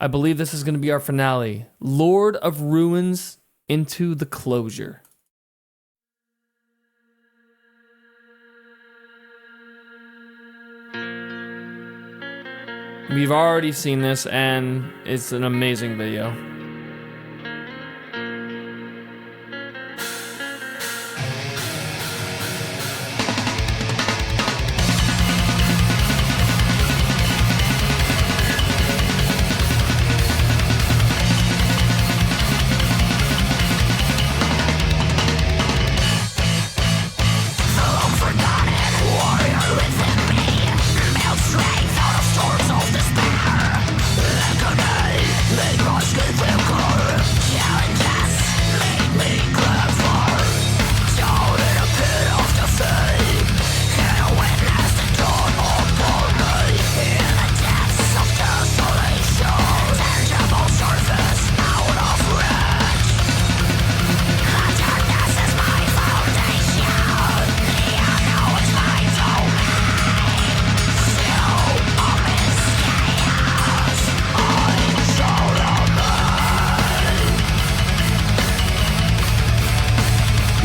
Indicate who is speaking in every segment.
Speaker 1: I believe this is going to be our finale. Lord of Ruins Into the Closure. We've already seen this, and it's an amazing video.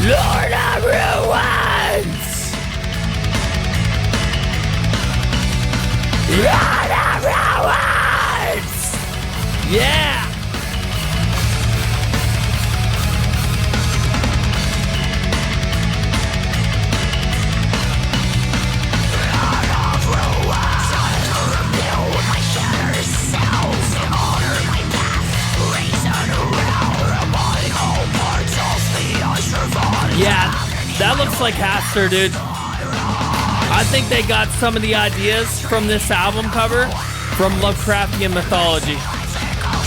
Speaker 1: Lord of Ruins! Lord of Ruins! Yeah! Lord of Ruins! To rebuild my shattered selves, to honor my path, reason around my whole parts of me I survive. Yeah, that looks like Haster, dude. I think they got some of the ideas from this album cover from Lovecraftian mythology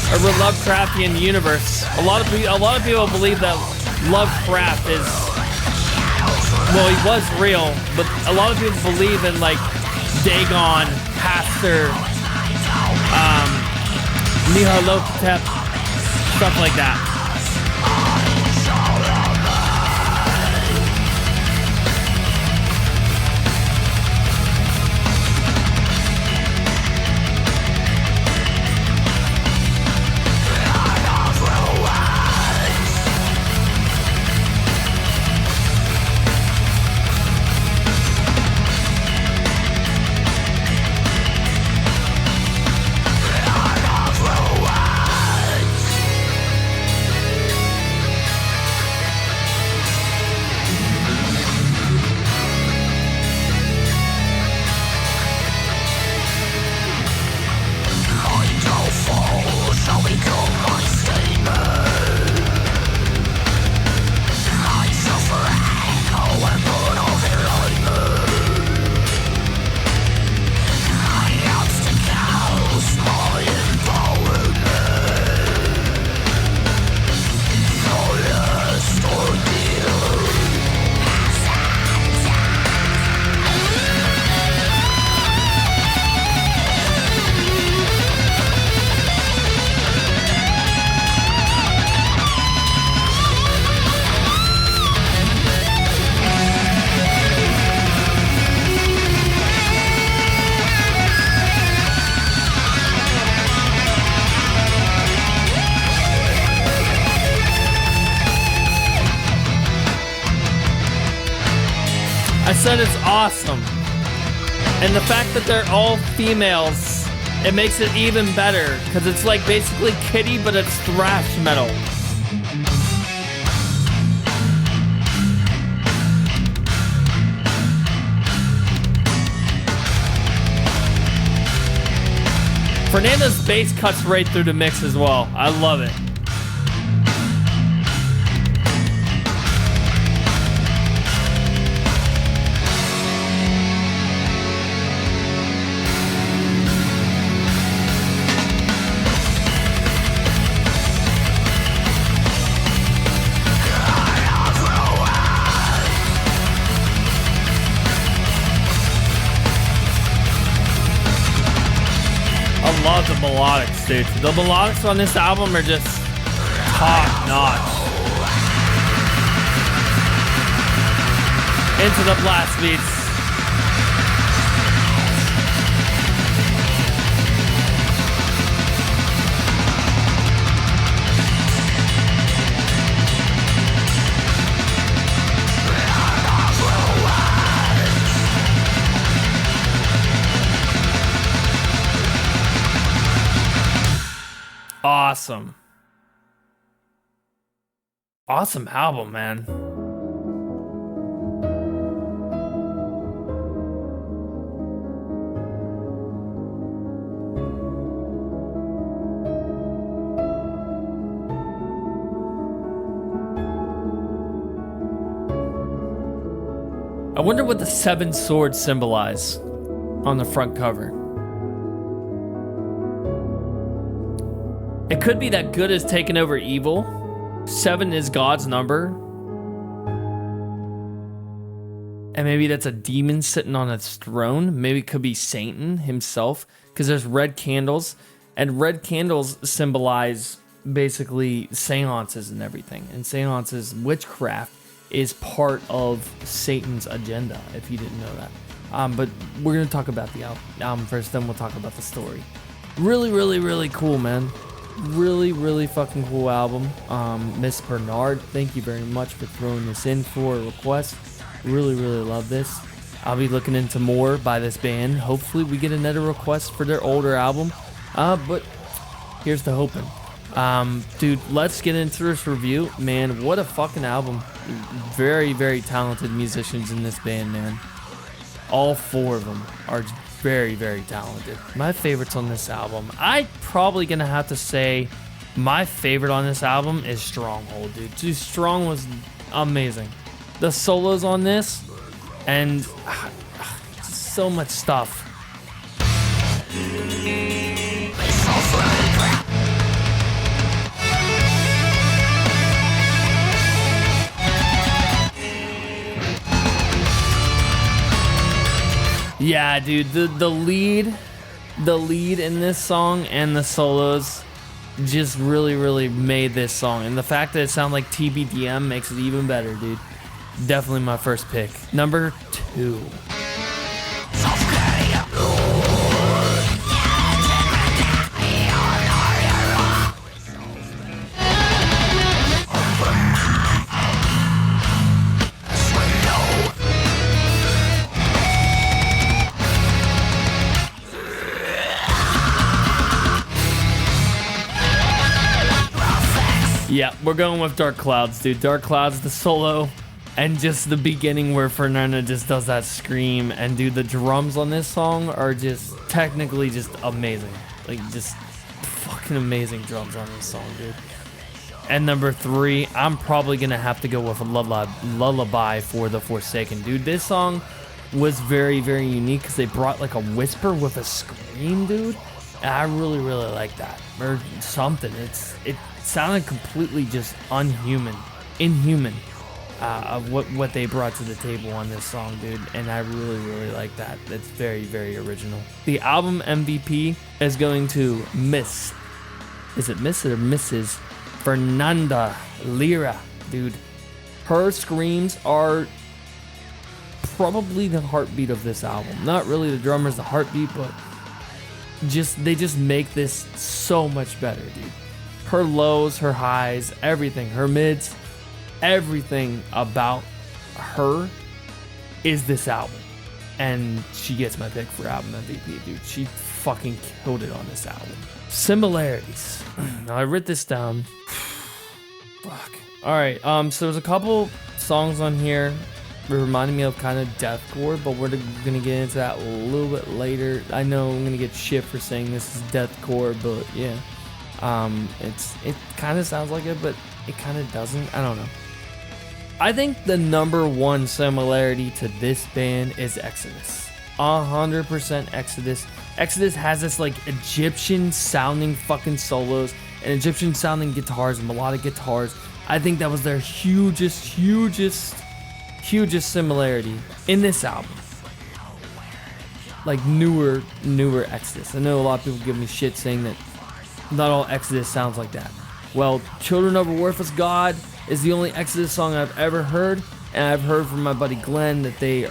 Speaker 1: or Lovecraftian universe. A lot of people believe that Lovecraft is, well, he was real, but a lot of people believe in like Dagon, Haster, Nyarlathotep, stuff like that. I said it's awesome. And the fact that they're all females, it makes it even better, because it's like basically Kitty, but it's thrash metal. Fernanda's bass cuts right through the mix as well. I love it. I love the melodics, dude. The melodics on this album are just top notch. Into the blast beats.
Speaker 2: Awesome. Awesome album, man. I wonder what the 7 swords symbolize on the front cover. It could be that good has taken over evil. 7 is God's number. And maybe that's a demon sitting on its throne. Maybe it could be Satan himself, because there's red candles. And red candles symbolize basically seances and everything. And seances, witchcraft, is part of Satan's agenda, if you didn't know that. But we're going to talk about the album first, then we'll talk about the story. Really, really, really cool, man. Really, really fucking cool album. Miss Bernard, thank you very much for throwing this in for a request. Really, really love this. I'll be looking into more by this band. Hopefully we get another request for their older album. But here's the hoping. Dude, let's get into this review. Man, what a fucking album. Very, very talented musicians in this band, man. All 4 of them are very, very talented. My favorites on this album, I probably gonna have to say my favorite on this album is Stronghold, dude. Dude, Strong was amazing. The solos on this, and so much stuff. Yeah, dude, the lead in this song and the solos just really, really made this song. And the fact that it sounds like TBDM makes it even better, dude. Definitely my first pick. Number 2. Yeah, we're going with Dark Clouds, dude. Dark Clouds, the solo, and just the beginning where Fernanda just does that scream. And dude, the drums on this song are just technically just amazing. Like, just fucking amazing drums on this song, dude. And number 3, I'm probably gonna have to go with Lullaby for the Forsaken. Dude, this song was very, very unique because they brought like a whisper with a scream, dude. And I really, really like that. Or something. It sounded completely just inhuman of what they brought to the table on this song, dude. And I really, really like that. It's very, very original. The album MVP is going to Miss. Is it Miss or Mrs. Fernanda Lira, dude. Her screams are probably the heartbeat of this album. Not really the drummer's the heartbeat, but they just make this so much better, dude. Her lows, her highs, everything, her mids, everything about her is this album. And she gets my pick for album MVP, dude. She fucking killed it on this album. Similarities. Now I wrote this down. Fuck. Alright, so there's a couple songs on here that reminded me of kind of deathcore, but we're gonna get into that a little bit later. I know I'm gonna get shit for saying this is deathcore, but yeah. It kind of sounds like it, but it kind of doesn't. I don't know. I think the number 1 similarity to this band is Exodus. 100% Exodus. Exodus has this like Egyptian sounding fucking solos and Egyptian sounding guitars and melodic guitars. I think that was their hugest similarity in this album. Like newer Exodus. I know a lot of people give me shit saying that not all Exodus sounds like that. Well, Children of a Worthless God is the only Exodus song I've ever heard, and I've heard from my buddy Glenn that they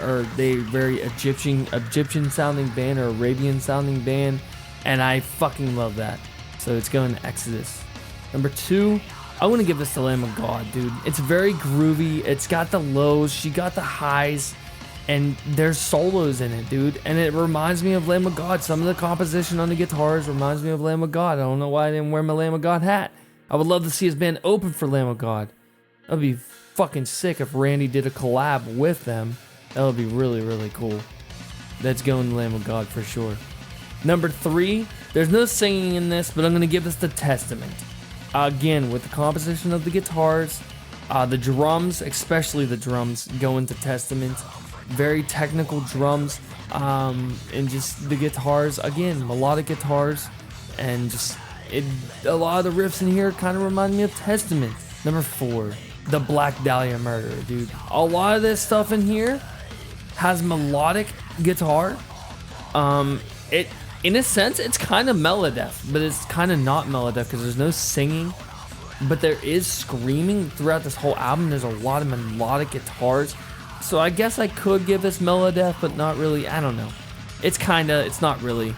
Speaker 2: very Egyptian sounding band or Arabian sounding band, and I fucking love that. So it's going to Exodus. Number 2, I want to give this to Lamb of God, dude. It's very groovy. It's got the lows. She got the highs. and there's solos in it, dude, and it reminds me of Lamb of God. Some of the composition on the guitars reminds me of Lamb of God. I don't know why I didn't wear my Lamb of God hat. I would love to see his band open for Lamb of God. That would be fucking sick if Randy did a collab with them. That would be really, really cool. That's going to Lamb of God for sure. Number 3, there's no singing in this, but I'm going to give this the Testament. Again, with the composition of the guitars, the drums, especially the drums, go into Testament. Very technical drums, and just the guitars, again, melodic guitars, and just a lot of the riffs in here kind of remind me of Testament. Number 4, the Black Dahlia Murder, dude. A lot of this stuff in here has melodic guitar. In a sense, it's kind of Melodeath, but it's kind of not Melodeath because there's no singing, but there is screaming throughout this whole album. There's a lot of melodic guitars, so I guess I could give this Melodeath, but not really. I don't know. It's not really,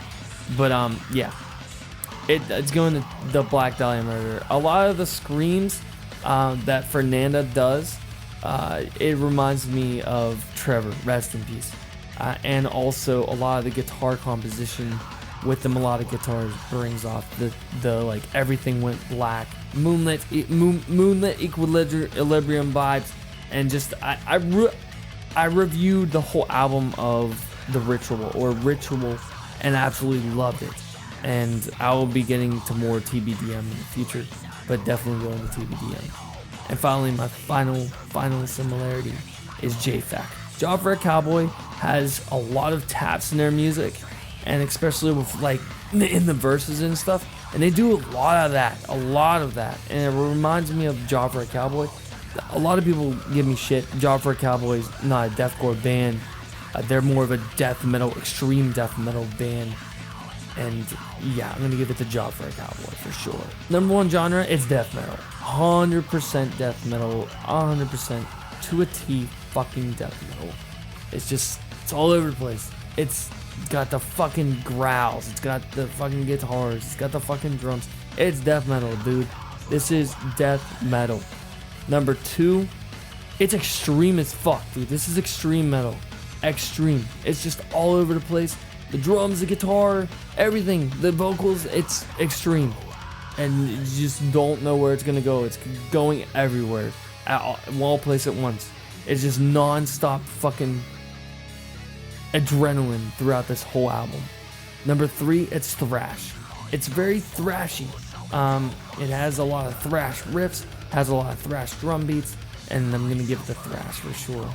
Speaker 2: but yeah. It's going to the Black Dahlia Murder. A lot of the screams that Fernanda does, it reminds me of Trevor, rest in peace. And also a lot of the guitar composition with the melodic guitars brings off the like everything went black, moonlit equilibrium vibes, and just I reviewed the whole album of the Ritual and absolutely loved it. And I will be getting to more TBDM in the future, but definitely going to TBDM. And finally, my final similarity is JFAC. Job for a Cowboy has a lot of taps in their music, and especially with like in the verses and stuff, and they do a lot of that, and it reminds me of Job for a Cowboy. A lot of people give me shit. Job for a Cowboy is not a deathcore band. They're more of a death metal, extreme death metal band. And yeah, I'm gonna give it to Job for a Cowboy for sure. Number 1 genre, it's death metal. 100% death metal, 100% to a T fucking death metal. It's all over the place. It's got the fucking growls, it's got the fucking guitars, it's got the fucking drums. It's death metal, dude. This is death metal. Number 2, it's extreme as fuck, dude. This is extreme metal. Extreme. It's just all over the place. The drums, the guitar, everything, the vocals, it's extreme. And you just don't know where it's gonna go. It's going everywhere, at all place at once. It's just non-stop fucking adrenaline throughout this whole album. Number 3, it's thrash. It's very thrashy. It has a lot of thrash riffs, has a lot of thrash drum beats, and I'm gonna give it the thrash for sure.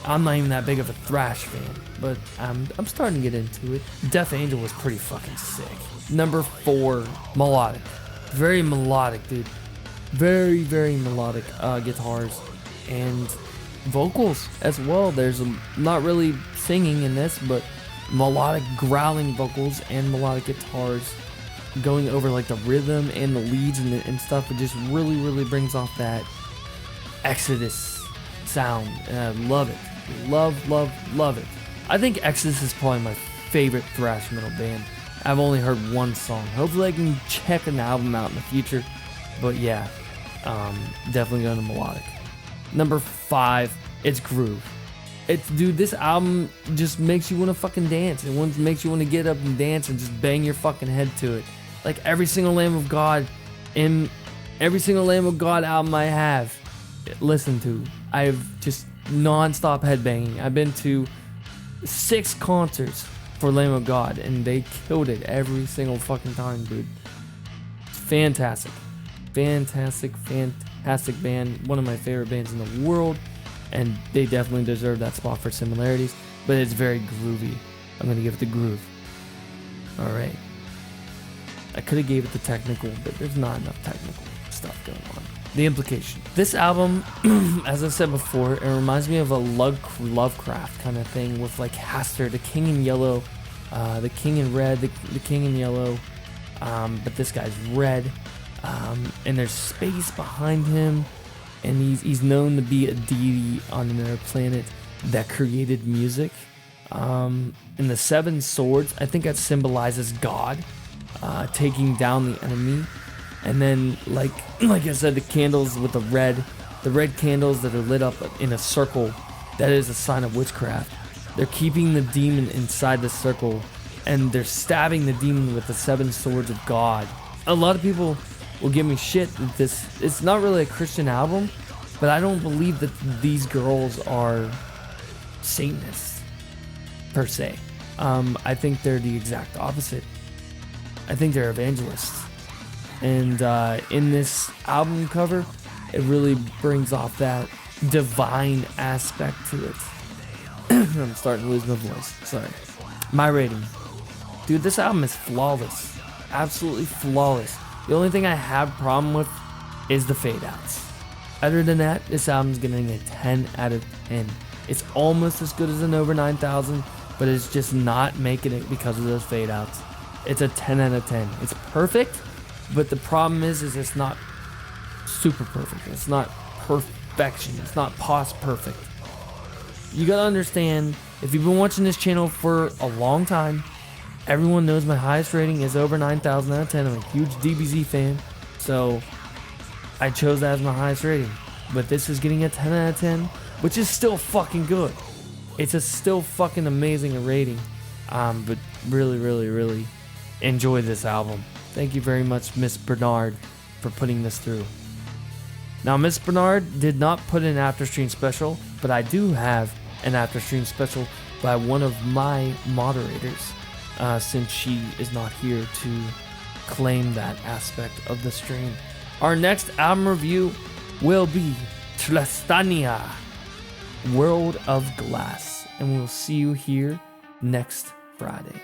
Speaker 2: I'm not even that big of a thrash fan, but I'm starting to get into it. Death Angel was pretty fucking sick. Number 4, melodic. Very melodic, dude. Very, very melodic guitars and vocals as well. There's not really singing in this, but melodic growling vocals and melodic guitars going over like the rhythm and the leads and stuff. It just really, really brings off that Exodus sound, and I love it. Love it. I think Exodus is probably my favorite thrash metal band. I've only heard one song. Hopefully I can check an album out in the future. But yeah, definitely going to melodic. Number 5, it's groove. Dude, this album just makes you want to fucking dance. It makes you want to get up and dance and just bang your fucking head to it. Like every single Lamb of God album I have listened to, I've just non-stop headbanging. I've been to 6 concerts for Lamb of God, and they killed it every single fucking time, dude. It's fantastic band. One of my favorite bands in the world, and they definitely deserve that spot for similarities. But it's very groovy. I'm gonna give it the groove. All right. I could have gave it the technical, but there's not enough technical stuff going on. The implication. This album, as I said before, it reminds me of a Lovecraft kind of thing with like Hastur, the King in yellow, the King in red, the King in yellow, but this guy's red, and there's space behind him, and he's known to be a deity on another planet that created music. And the 7 swords, I think that symbolizes God taking down the enemy. And then, like I said, the candles with the red candles that are lit up in a circle, that is a sign of witchcraft. They're keeping the demon inside the circle, and they're stabbing the demon with the 7 swords of God. A lot of people will give me shit that it's not really a Christian album, but I don't believe that these girls are Satanists, per se. I think they're the exact opposite. I think they're evangelists. And in this album cover, it really brings off that divine aspect to it. I'm starting to lose my voice. Sorry. My rating. Dude, this album is flawless. Absolutely flawless. The only thing I have a problem with is the fade outs. Other than that, this album's getting a 10 out of 10. It's almost as good as an Over 9000, but it's just not making it because of those fade outs. It's a 10 out of 10. It's perfect, but the problem is it's not super perfect. It's not perfection. It's not past perfect. You gotta understand, if you've been watching this channel for a long time, everyone knows my highest rating is over 9,000 out of 10. I'm a huge DBZ fan, so I chose that as my highest rating. But this is getting a 10 out of 10, which is still fucking good. It's a still fucking amazing rating. But really, really, really enjoy this album. Thank you very much, Miss Bernard, for putting this through. Now, Miss Bernard did not put an after stream special, but I do have an after stream special by one of my moderators, since she is not here to claim that aspect of the stream. Our next album review will be Tristania, World of Glass, and we'll see you here next Friday.